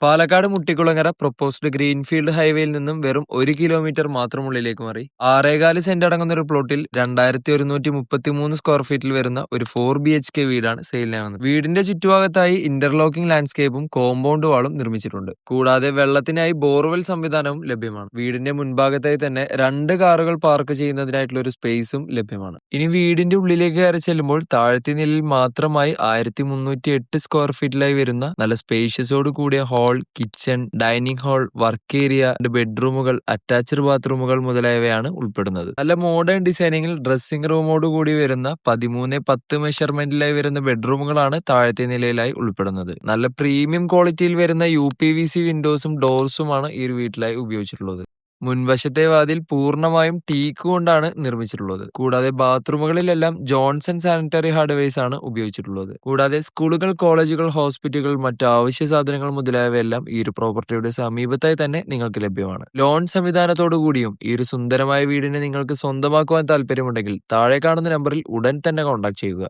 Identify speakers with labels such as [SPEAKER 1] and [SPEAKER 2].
[SPEAKER 1] Palakkad Muttikulangara proposed greenfield ഹൈവേയിൽ നിന്നും വെറും 1 കിലോമീറ്റർ മാത്രം ഉള്ളിലേക്ക് മാറി 6.4 സെന്റ് അടങ്ങുന്ന ഒരു പ്ലോട്ടിൽ 2133 സ്ക്വയർ ഫീറ്റിൽ വരുന്ന ഒരു 4 BHK വീടാണ് സെയിലിനായി വന്നത്. വീടിന്റെ ചുറ്റുഭാഗത്തായി ഇന്റർലോക്കിംഗ് ലാൻഡ്സ്കേപ്പും കോമ്പൗണ്ട് വാളും നിർമ്മിച്ചിട്ടുണ്ട്. കൂടാതെ വെള്ളത്തിനായി ബോർവെൽ സംവിധാനവും ലഭ്യമാണ്. വീടിന്റെ മുൻഭാഗത്തായി തന്നെ 2 കാറുകൾ പാർക്ക് ചെയ്യുന്നതിനായിട്ടുള്ള ഒരു സ്പേസും ലഭ്യമാണ്. ഇനി വീടിന്റെ ഉള്ളിലേക്ക് കയറി ചെല്ലുമ്പോൾ താഴത്തെ നിലയിൽ മാത്രമായി 1308 സ്ക്വയർ ഫീറ്റിലായി വരുന്ന നല്ല സ്പേഷ്യസോട് കൂടിയ hall, kitchen, dining hall, work area, ബെഡ്റൂമുകൾ, അറ്റാച്ച്ഡ് ബാത്റൂമുകൾ മുതലായവയാണ് ഉൾപ്പെടുന്നത്. നല്ല മോഡേൺ ഡിസൈനിങ്ങിൽ ഡ്രസ്സിംഗ് റൂമോട് കൂടി വരുന്ന 13:10 മെഷർമെന്റിലായി വരുന്ന ബെഡ്റൂമുകളാണ് താഴത്തെ നിലയിലായി ഉൾപ്പെടുന്നത്. നല്ല പ്രീമിയം ക്വാളിറ്റിയിൽ വരുന്ന UPVC വിൻഡോസും ഡോർസുമാണ് ഈ ഒരു വീട്ടിലായി ഉപയോഗിച്ചിട്ടുള്ളത്. മുൻവശത്തെ വാതിൽ പൂർണ്ണമായും ടീക്ക് കൊണ്ടാണ് നിർമ്മിച്ചിട്ടുള്ളത്. കൂടാതെ ബാത്റൂമുകളിലെല്ലാം ജോൺസൺ സാനിറ്ററി ഹാർഡ്വെയർസ് ആണ് ഉപയോഗിച്ചിട്ടുള്ളത്. കൂടാതെ സ്കൂളുകൾ, കോളേജുകൾ, ഹോസ്പിറ്റലുകൾ, മറ്റ് ആവശ്യ സാധനങ്ങൾ മുതലായവയെല്ലാം ഈ ഒരു പ്രോപ്പർട്ടിയുടെ സമീപത്തായി തന്നെ നിങ്ങൾക്ക് ലഭ്യമാണ്. ലോൺ സംവിധാനത്തോടു കൂടിയും ഈ ഒരു സുന്ദരമായ വീടിനെ നിങ്ങൾക്ക് സ്വന്തമാക്കുവാൻ താല്പര്യമുണ്ടെങ്കിൽ താഴെ കാണുന്ന നമ്പറിൽ ഉടൻ തന്നെ കോൺടാക്ട് ചെയ്യുക.